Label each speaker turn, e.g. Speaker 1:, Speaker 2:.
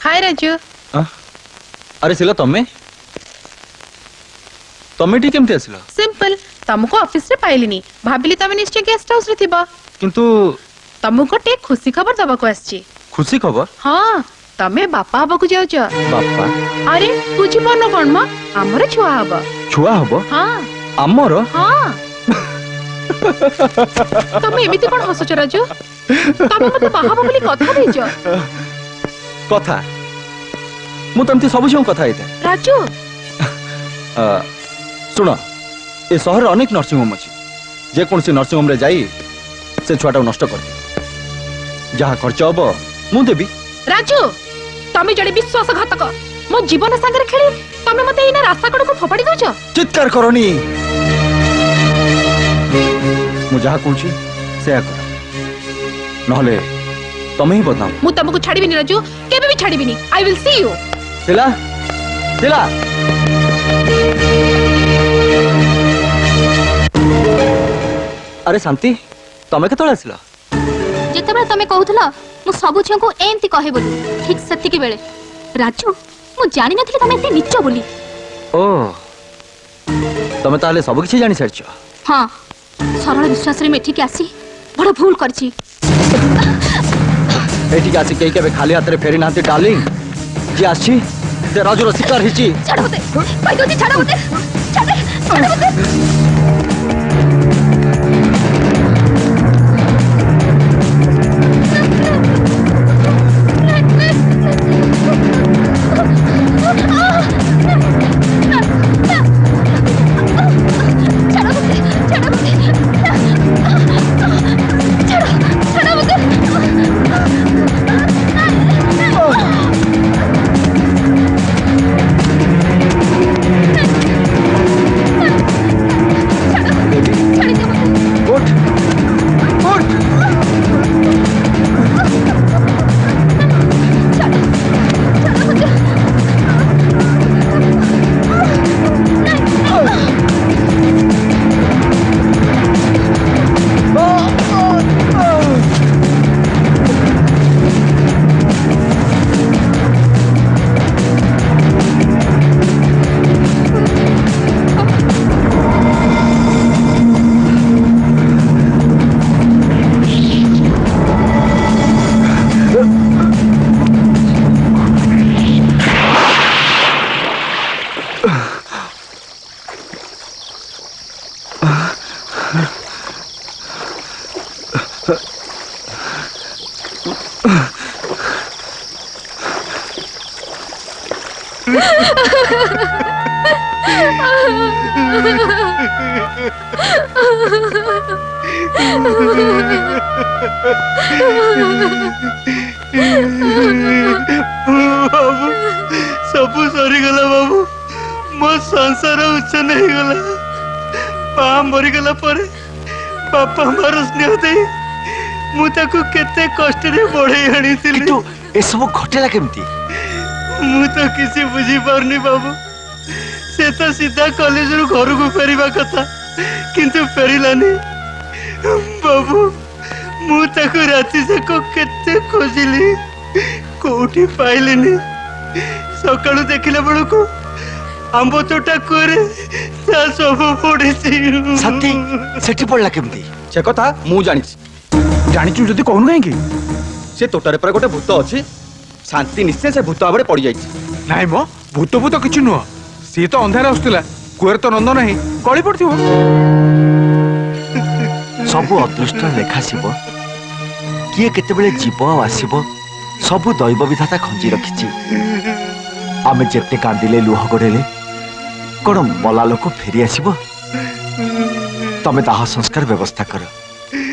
Speaker 1: हाय राजू।
Speaker 2: अरे सिला तमे टी केमती आसिला?
Speaker 1: सिंपल, तुमको ऑफिस रे पाइलिनी, भाबिली तमे निश्चय गेस्ट हाउस रे थिबा।
Speaker 2: किंतु
Speaker 1: तुमको टे खुशी खबर दबा को आछी।
Speaker 2: खुशी खबर?
Speaker 1: हां, तमे बापा हबा को जाउछ।
Speaker 2: बापा?
Speaker 1: अरे बुझी पनो कोन मा, हमर छुआ हबा।
Speaker 2: छुआ हबो?
Speaker 1: हां।
Speaker 2: हमर?
Speaker 1: हां। तमे एमिति कोन हसछ राजू? तमे मते बाहाबा बोली कथा देछ।
Speaker 2: कथा? मु तमती सब जो कथा आइता।
Speaker 1: राजू
Speaker 2: सुनो, ए शहर अनेक नर्सिंग होम अछि। जे कोन से नर्सिंग होम रे जाई से छुआटा नष्ट कर दे। जहा खर्च हबो मु देबी। राजू
Speaker 1: तमे जड़े विश्वासघातक, मो जीवन संगे खेली तमे मते इना रास्ता कड़ को फोपाडी दोछ।
Speaker 2: चित्कार करनी, मु जहा कहूची से कर, नहले तमे ही बदनाम।
Speaker 1: मु तमको छाड़ीबिनी राजू, केबे भी छाड़ीबिनी। I will see you.
Speaker 2: सिला सिला अरे शांति, तमे केतळे आसिला?
Speaker 3: जेतेबेले तमे कहउथला मु सबु छियो को एंती कहे बोली, ठीक सत्ती की बेले राजू मु जानि नथि तमे एते नीच बोली।
Speaker 2: ओ तमे ताले सब किछि जानि सरछ?
Speaker 3: हां, सरल विश्वास रे मेठी के आसी बड़ भूल करछि।
Speaker 2: एठी के आसी केई केबे खाली हाथ रे फेरी नांती डार्लिंग। जे आछि से राजू रो शिकार हिची।
Speaker 3: छाड़ मते, कहि दोती छाड़ मते, छाड़ मते।
Speaker 4: सबू सरी गला बाबू, मो संसार उच्च नहीं गला। मां मरी गला परे बापा मार स्नेह दे मु ताको केते कष्ट रे बढे आनी थिली।
Speaker 5: किंतु ए सब घटेला केमती?
Speaker 4: मु तो किसी बुझी पारनी बाबू। से तो सीधा कॉलेज रु घर को फेरिबा कथा, किंतु फेरिलानी बाबू। मु ताको राति से को केते खोजिली, कोठी पाइलिनी। सकाळु देखिला बेलको आंबो तोटा कोरे ता सब पड़ेछि।
Speaker 5: सत्ती सेठी पड़ला केमती?
Speaker 2: से कथा मु जानिछु जदी कहनु काहे कि से तोटारे पर गोटे भूत अछि। शांति निश्चय से भूत आबरे पड़ी जाइछि।
Speaker 6: नाइ मो भूत भूत किछु नुह, सी तो अंधार आस्तला, कुएर तो नंद नहीं कळी पड़थिबो।
Speaker 5: सब अदृष्ट लेखा शिव, किए केते बेले जीव आसीबो सबु दैव विधाता खंजी रखिछि। आमे जेते कांदिले लुह गड़ेले कौन मला लोक फेरी आसीबो? तमे दाह संस्कार व्यवस्था कर।